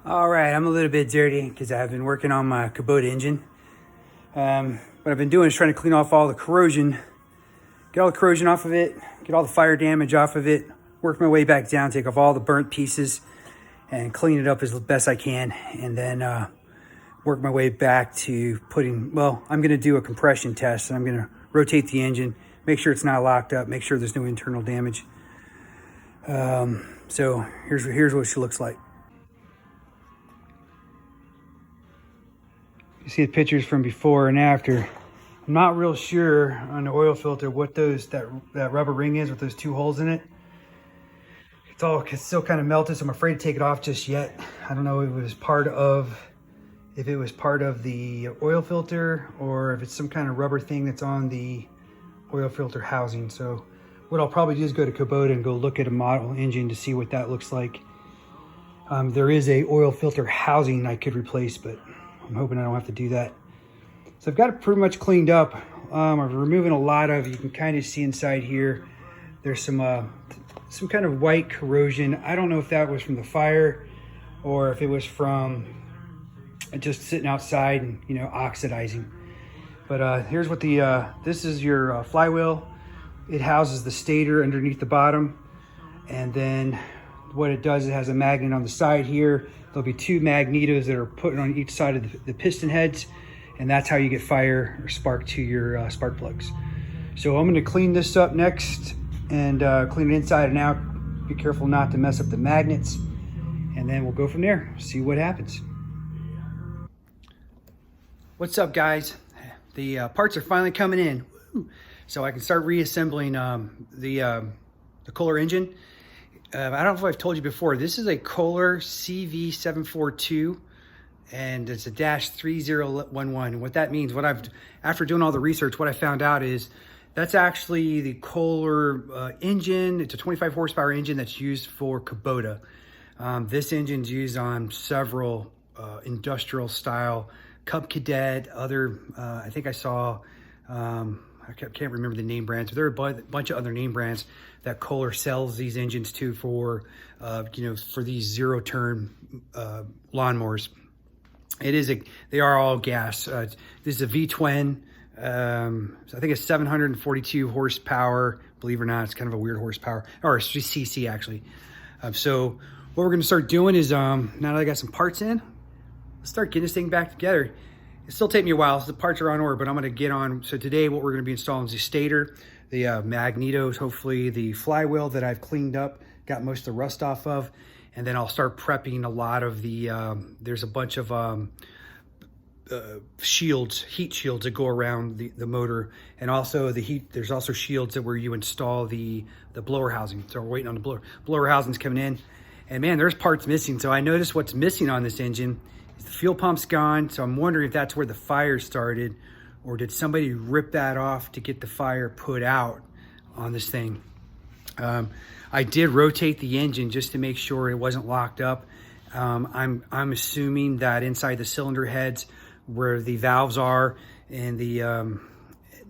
All right, I'm a little bit dirty because I've been working on my Kubota engine. What I've been doing is trying to clean off all the corrosion, get all the corrosion off of it, get all the fire damage off of it, work my way back down, take off all the burnt pieces and clean it up as best I can. And then work my way back to I'm going to do a compression test. I'm going to rotate the engine, make sure it's not locked up, make sure there's no internal damage. So here's what she looks like. You see the pictures from before and after. I'm not real sure on the oil filter what that rubber ring is with those two holes in it. It's still kind of melted, so I'm afraid to take it off just yet. I don't know if it was part of the oil filter or if it's some kind of rubber thing that's on the oil filter housing. So what I'll probably do is go to Kubota and go look at a model engine to see what that looks like. There is a oil filter housing I could replace, but I'm hoping I don't have to do that. So I've got it pretty much cleaned up. I'm removing a lot of, you can kind of see inside here, there's some kind of white corrosion. I don't know if that was from the fire or if it was from just sitting outside and, oxidizing. But here's what this is your flywheel. It houses the stator underneath the bottom. And then what it does, it has a magnet on the side here. There'll be two magnetos that are put on each side of the piston heads, and that's how you get fire or spark to your spark plugs. So I'm going to clean this up next and clean it inside and out. Be careful not to mess up the magnets, and then we'll go from there, see what happens. What's up, guys? The parts are finally coming in. Woo! So I can start reassembling the Kohler engine. I don't know if I've told you before, this is a Kohler CV742 and it's a -3011. And what that means, after doing all the research, what I found out is that's actually the Kohler engine. It's a 25 horsepower engine that's used for Kubota. This engine's used on several industrial style Cub Cadet, I think I saw, I can't remember the name brands, but there are a bunch of other name brands that Kohler sells these engines to for these zero-turn lawnmowers. They are all gas. This is a V-twin. So I think it's 742 horsepower. Believe it or not, it's kind of a weird horsepower, or CC actually. So what we're going to start doing is, now that I got some parts in, let's start getting this thing back together. It'll still take me a while, so the parts are on order, but I'm gonna get on. So today what we're gonna be installing is the stator, the magnetos, hopefully the flywheel that I've cleaned up, got most of the rust off of, and then I'll start prepping a lot of the, there's a bunch of heat shields that go around the motor, and also there's also shields where you install the blower housing. So we're waiting on the blower housings coming in, and man, there's parts missing. So I noticed what's missing on this engine. The fuel pump's gone, so I'm wondering if that's where the fire started, or did somebody rip that off to get the fire put out on this thing. I did rotate the engine just to make sure it wasn't locked up. I'm assuming that inside the cylinder heads where the valves are and the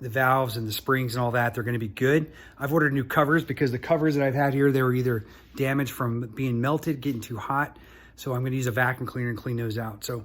valves and the springs and all that, they're going to be good. I've ordered new covers because the covers that I've had here, they were either damaged from being melted, getting too hot. So I'm going to use a vacuum cleaner and clean those out. So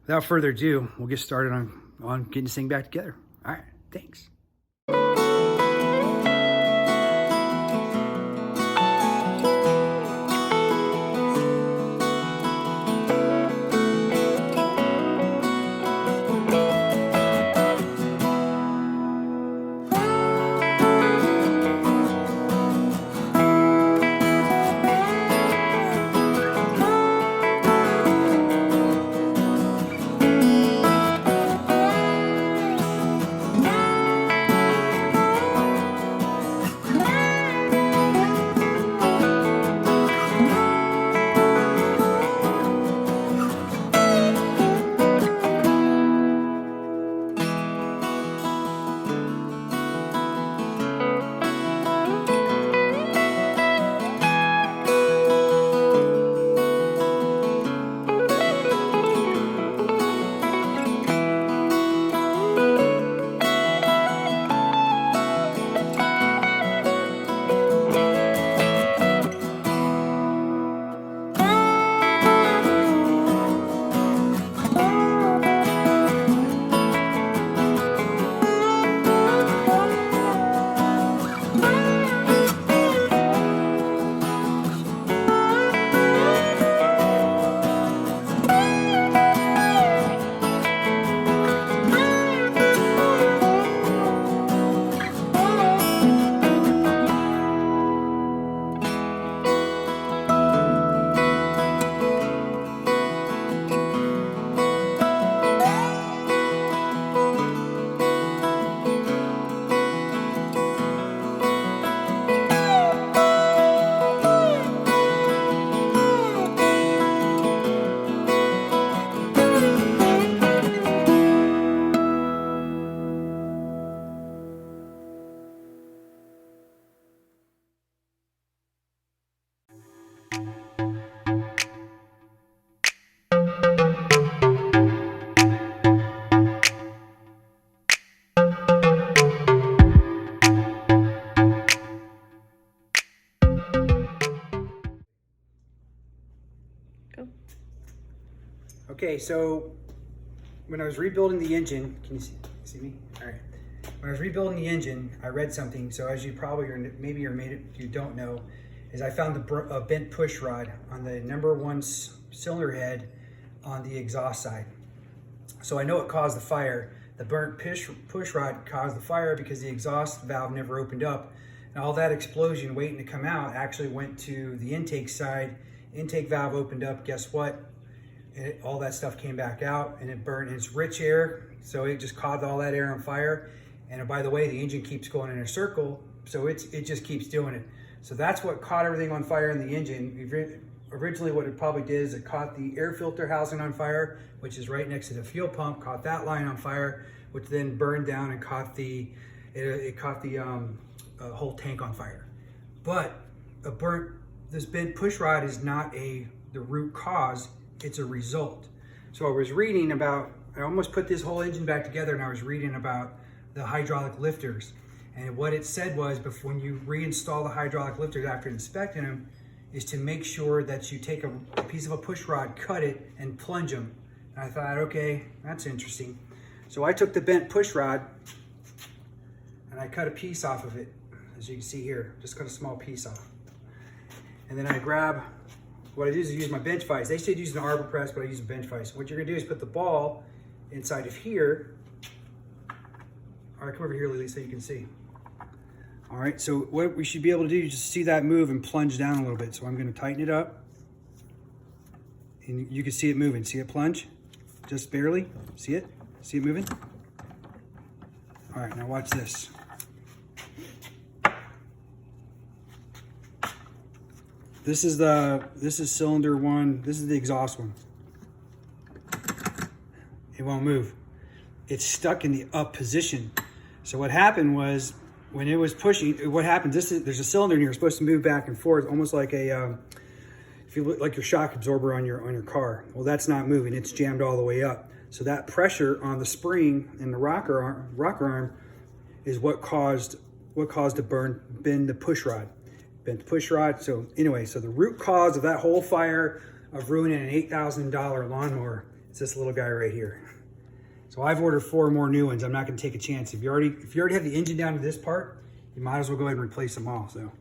without further ado, we'll get started on getting this thing back together. All right, thanks. Go. Okay, so when I was rebuilding the engine, can you see me? All right. When I was rebuilding the engine, I read something. So as you probably, or maybe you don't know, is I found a bent push rod on the #1 cylinder head on the exhaust side. So I know it caused the fire. The burnt push rod caused the fire because the exhaust valve never opened up. And all that explosion waiting to come out actually went to the intake side. Intake valve opened up, guess what? All that stuff came back out and it burned. It's rich air, so it just caught all that air on fire. And by the way, the engine keeps going in a circle, so it just keeps doing it. So that's what caught everything on fire in the engine. Originally what it probably did is it caught the air filter housing on fire, which is right next to the fuel pump, caught that line on fire, which then burned down and caught the whole tank on fire. But this bent push rod is not the root cause, it's a result. So I was reading about, I almost put this whole engine back together, and I was reading about the hydraulic lifters. And what it said was, before when you reinstall the hydraulic lifters after inspecting them, is to make sure that you take a piece of a push rod, cut it, and plunge them. And I thought, okay, that's interesting. So I took the bent push rod and I cut a piece off of it, as you can see here, just cut a small piece off. And then I grab, what I do is I use my bench vise. They said use an arbor press, but I use a bench vise. What you're gonna do is put the ball inside of here. All right, come over here, Lily, so you can see. All right, so what we should be able to do is just see that move and plunge down a little bit. So I'm gonna tighten it up. And you can see it moving. See it plunge? Just barely. See it? See it moving? All right, now watch this. This is cylinder 1. This is the exhaust one. It won't move. It's stuck in the up position. So what happened was, when it was pushing, what happens, there's a cylinder in here, it's supposed to move back and forth, almost like if you look like your shock absorber on your car. Well, that's not moving, it's jammed all the way up. So that pressure on the spring and the rocker arm is what caused to bend the push rod. Bent the push rod. So anyway, so the root cause of that whole fire of ruining an $8,000 lawnmower is this little guy right here. So I've ordered 4 more new ones. I'm not going to take a chance. If you already have the engine down to this part, you might as well go ahead and replace them all. So